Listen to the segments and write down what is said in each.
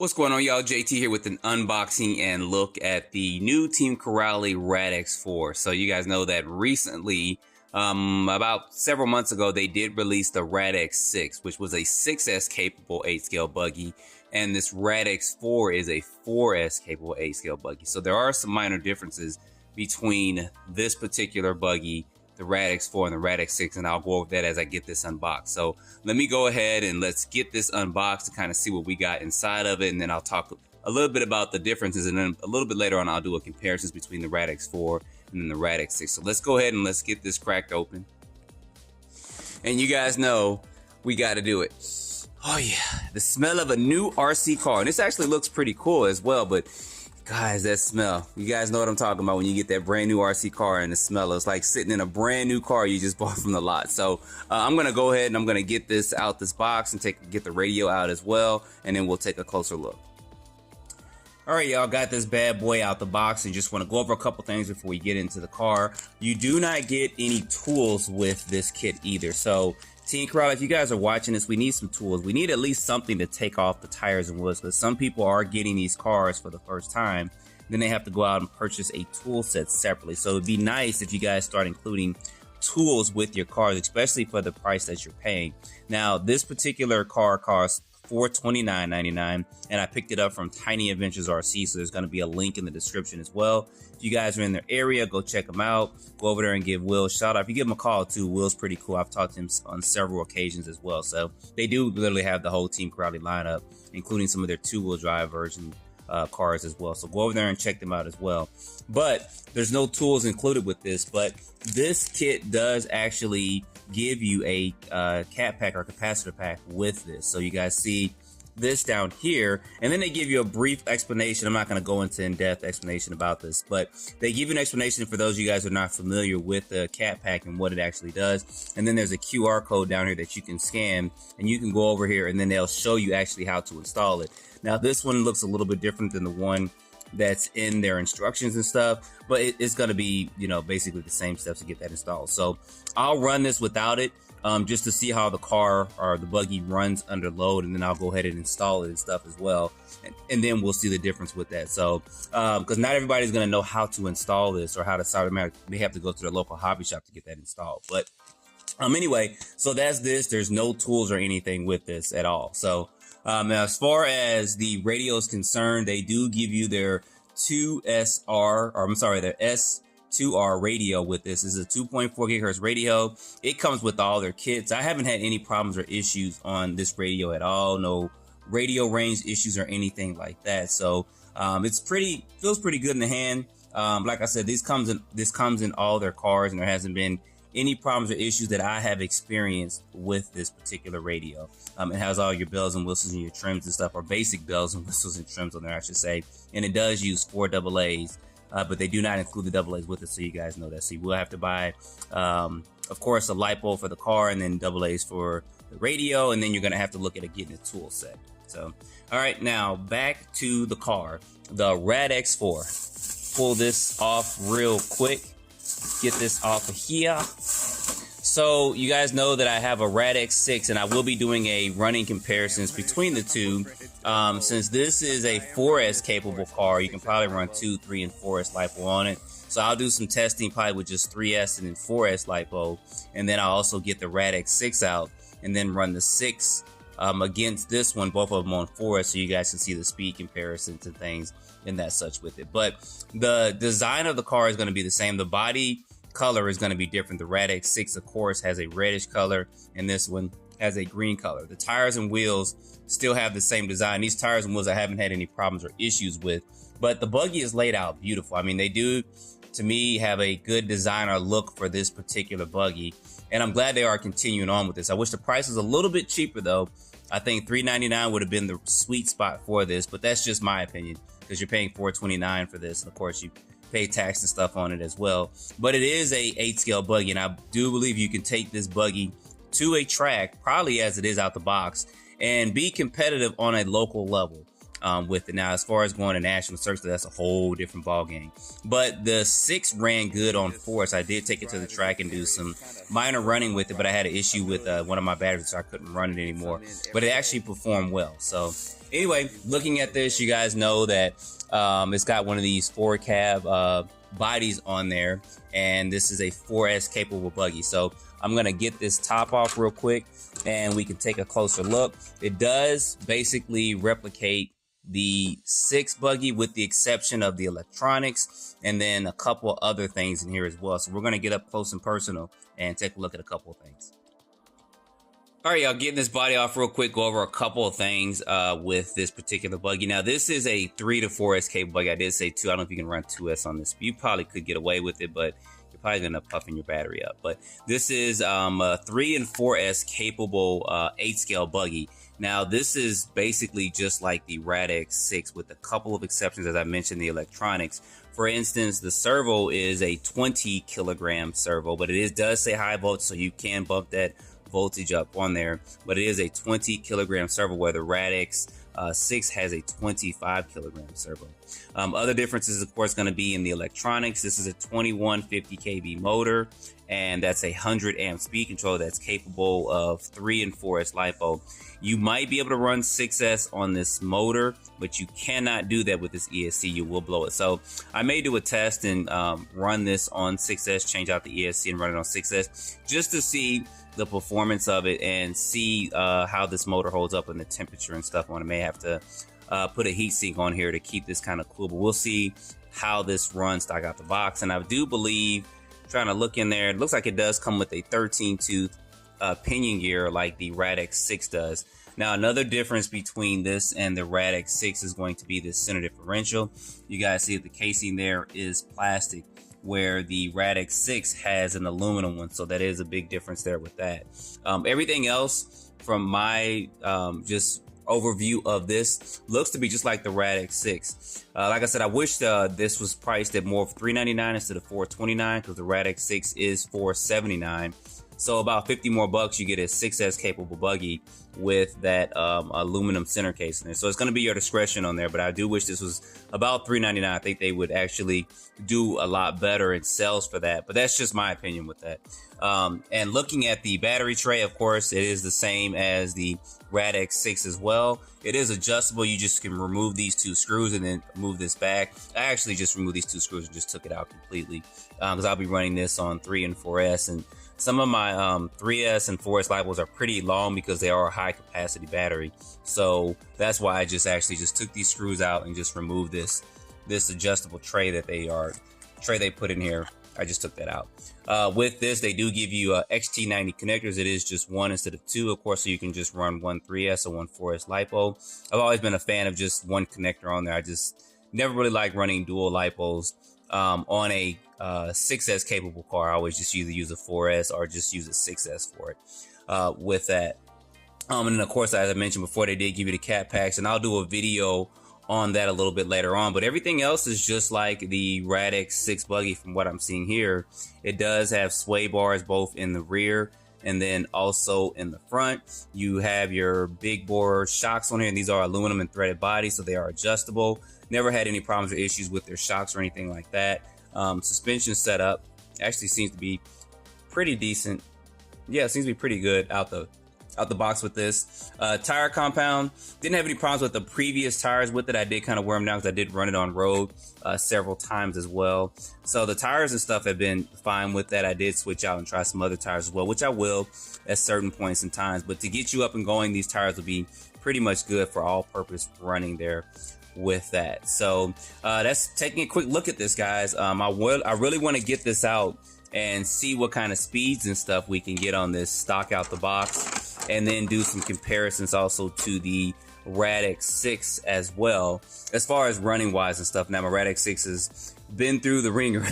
What's going on, y'all? JT here with an unboxing and look at the new Team Corally Radix 4. So you guys know that recently, about several months ago, they did release the Radix 6, which was a 6S capable 8-scale buggy. And this Radix 4 is a 4S capable 8-scale buggy. So there are some minor differences between this particular buggy, the Radix 4 and the Radix 6, and I'll go over that as I get this unboxed. So let me go ahead and let's get this unboxed to kind of see what we got inside of it, and then I'll talk a little bit about the differences, and then a little bit later on I'll do a comparison between the Radix 4 and then the Radix 6. So let's go ahead and let's get this cracked open. And you guys know we got to do it. Oh yeah, the smell of a new RC car, and this actually looks pretty cool as well, but guys, that smell. You guys know what I'm talking about when you get that brand new RC car and the smell. It's like sitting in a brand new car you just bought from the lot. So I'm going to go ahead and I'm going to get this out this box and get the radio out as well. And then we'll take a closer look. All right, y'all, got this bad boy out the box and just want to go over a couple things before we get into the car. You do not get any tools with this kit either. So Team Corally, if you guys are watching this, we need some tools. We need at least something to take off the tires and wheels, because some people are getting these cars for the first time. Then they have to go out and purchase a tool set separately. So it'd be nice if you guys start including tools with your cars, especially for the price that you're paying. Now, this particular car costs $429.99, and I picked it up from Tiny Adventures RC, so there's going to be a link in the description as well. If you guys are in their area, go check them out. Go over there and give Will a shout out. If you give him a call too, Will's pretty cool. I've talked to him on several occasions as well. So they do literally have the whole Team Corally lineup, including some of their two-wheel drive version cars as well. So go over there and check them out as well. But there's no tools included with this, but this kit does actually give you a cat pack or capacitor pack with this. So you guys see this down here, and then they give you a brief explanation. I'm not going to go into in-depth explanation about this, but they give you an explanation for those of you guys who are not familiar with the cat pack and what it actually does. And then there's a QR code down here that you can scan, and you can go over here and then they'll show you actually how to install it. Now this one looks a little bit different than the one that's in their instructions and stuff, but it's going to be, you know, basically the same steps to get that installed. So I'll run this without it, just to see how the car or the buggy runs under load, and then I'll go ahead and install it and stuff as well, and then we'll see the difference with that. So because not everybody's going to know how to install this or how to start it. They have to go to their local hobby shop to get that installed. But anyway, so that's this. There's no tools or anything with this at all. So now, as far as the radio is concerned, they do give you their their S2R radio with this. This is a 2.4 gigahertz radio. It comes with all their kits. I haven't had any problems or issues on this radio at all. No radio range issues or anything like that. So feels pretty good in the hand. Like I said, this comes in all their cars, and there hasn't been any problems or issues that I have experienced with this particular radio. It has all your bells and whistles and your trims and stuff, or basic bells and whistles and trims on there, I should say. And it does use 4 AA's, but they do not include the AA's with it, so you guys know that. So you will have to buy, of course, a LiPo for the car, and then AA's for the radio, and then you're going to have to look at getting a tool set. So, all right, now back to the car, the Radix 4. Pull this off real quick. Get this off of here. So you guys know that I have a Radix 6, and I will be doing a running comparisons between the two. Since this is a 4S capable car, you can probably run 2, 3, and 4S LiPo on it. So I'll do some testing probably with just 3S and then 4S LiPo, and then I'll also get the Radix 6 out and then run the 6 against this one, both of them on 4S, so you guys can see the speed comparisons and things and that such with it. But the design of the car is going to be the same. The body color is going to be different. The Radix 6, of course, has a reddish color, and this one has a green color. The tires and wheels still have the same design. These tires and wheels I haven't had any problems or issues with, but the buggy is laid out beautiful. I mean, they do, to me, have a good design or look for this particular buggy, and I'm glad they are continuing on with this. I wish the price was a little bit cheaper though. I think $399 would have been the sweet spot for this, but that's just my opinion, because you're paying $429 for this, and of course you pay tax and stuff on it as well. But it is a 8-scale buggy, and I do believe you can take this buggy to a track, probably as it is out the box, and be competitive on a local level. with it. Now, as far as going to national circuits, that's a whole different ball game. But the 6 ran good on force. I did take it to the track and do some minor running with it, but I had an issue with one of my batteries, so I couldn't run it anymore. But it actually performed well. So anyway, looking at this, you guys know that it's got one of these 4-cab bodies on there, and this is a 4S capable buggy. So I'm gonna get this top off real quick and we can take a closer look. It does basically replicate the 6 buggy with the exception of the electronics and then a couple other things in here as well. So we're gonna get up close and personal and take a look at a couple of things. All right, y'all, getting this body off real quick, go over a couple of things with this particular buggy. Now, this is a 3 to 4S capable buggy. I did say 2. I don't know if you can run 2S on this. You probably could get away with it, but you're probably going to puffing your battery up. But this is a 3 and 4S capable 8-scale buggy. Now, this is basically just like the Radix 6 with a couple of exceptions, as I mentioned, the electronics. For instance, the servo is a 20 kilogram servo, but it does say high voltage, so you can bump that voltage up on there, but it is a 20 kilogram servo, where the Radix 6 has a 25 kilogram servo. Other differences, of course, going to be in the electronics. This is a 2150 kV motor, and that's a 100 amp speed controller that's capable of 3 and 4S LiPo. You might be able to run 6S on this motor, but you cannot do that with this ESC. You will blow it. So I may do a test and run this on 6S, change out the ESC and run it on 6S just to see the performance of it and see how this motor holds up in the temperature and stuff. I may have to put a heat sink on here to keep this kind of cool, but we'll see how this runs stock out the box. And I do believe, trying to look in there, it looks like it does come with a 13 tooth pinion gear like the Radix 6 does. Now, another difference between this and the Radix 6 is going to be the center differential. You guys see that the casing there is plastic, where the Radix 6 has an aluminum one, so that is a big difference there with that. Everything else from my just overview of this looks to be just like the Radix 6. Like I said, I wish this was priced at more of $399 instead of $429, because the Radix 6 is $479. So about 50 more bucks, you get a 6S capable buggy with that aluminum center case in there. So it's going to be your discretion on there, but I do wish this was about $399. I think they would actually do a lot better in sales for that, but that's just my opinion with that. And looking at the battery tray, of course, it is the same as the Radix 6 as well. It is adjustable. You just can remove these 2 screws and then move this back. I actually just removed these 2 screws and just took it out completely, because I'll be running this on 3 and 4S, and some of my 3S and 4S LiPos are pretty long because they are a high capacity battery. So that's why I just took these screws out and just removed this adjustable tray that they put in here. I just took that out. With this, they do give you XT90 connectors. It is just 1 instead of 2, of course, so you can just run one 3S or one 4S LiPo. I've always been a fan of just one connector on there. I just never really like running dual LiPos on a 6S capable car. I always just either use a 4S or just use a 6S for it with that. And then, of course, as I mentioned before, they did give you the cat packs, and I'll do a video on that a little bit later on. But everything else is just like the Radix 6 buggy from what I'm seeing here. It does have sway bars both in the rear and then also in the front. You have your big bore shocks on here, and these are aluminum and threaded bodies, so they are adjustable. Never had any problems or issues with their shocks or anything like that. Suspension setup actually seems to be pretty decent. Yeah, it seems to be pretty good out the box with this. Tire compound, didn't have any problems with the previous tires with it. I did kind of wear them down because I did run it on road several times as well. So the tires and stuff have been fine with that. I did switch out and try some other tires as well, which I will at certain points in times. But to get you up and going, these tires will be pretty much good for all purpose running there with that. So that's taking a quick look at this, guys. I really want to get this out and see what kind of speeds and stuff we can get on this stock out the box, and then do some comparisons also to the Radix 6 as well, as far as running wise and stuff. Now, my Radix 6 has been through the ringer,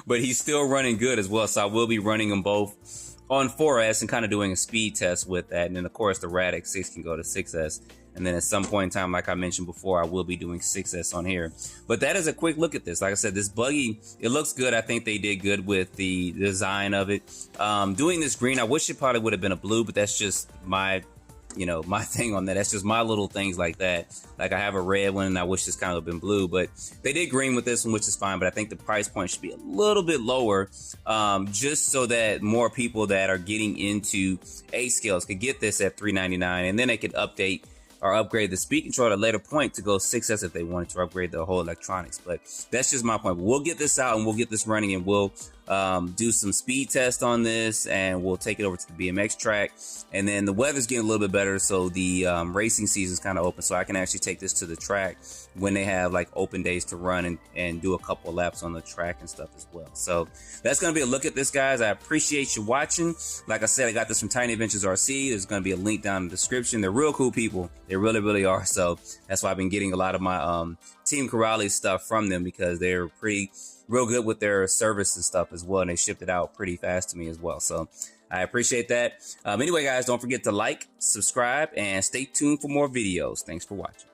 but he's still running good as well. So I will be running them both on 4S and kind of doing a speed test with that. And then, of course, the Radix 6 can go to 6S. And then at some point in time, like I mentioned before, I will be doing 6S on here. But that is a quick look at this. Like I said, this buggy, it looks good. I think they did good with the design of it. Doing this green, I wish it probably would have been a blue, but that's just my you know, my thing on that. That's just my little things like that. Like I have a red one and I wish this kind of been blue, but they did green with this one, which is fine. But I think the price point should be a little bit lower, just so that more people that are getting into A scales could get this at $3.99, and then they could update or upgrade the speed control at a later point to go 6S if they wanted to upgrade the whole electronics. But that's just my point. We'll get this out and we'll get this running, and we'll do some speed tests on this, and we'll take it over to the BMX track. And then the weather's getting a little bit better, so the racing season's kind of open, so I can actually take this to the track when they have like open days to run and do a couple of laps on the track and stuff as well. So that's going to be a look at this, guys. I appreciate you watching. Like I said, I got this from Tiny Adventures RC. There's going to be a link down in the description. They're real cool people. They really, really are. So that's why I've been getting a lot of my Team Corally stuff from them, because they're real good with their service and stuff as well, and they shipped it out pretty fast to me as well. So I appreciate that. Anyway, guys, don't forget to like, subscribe, and stay tuned for more videos. Thanks for watching.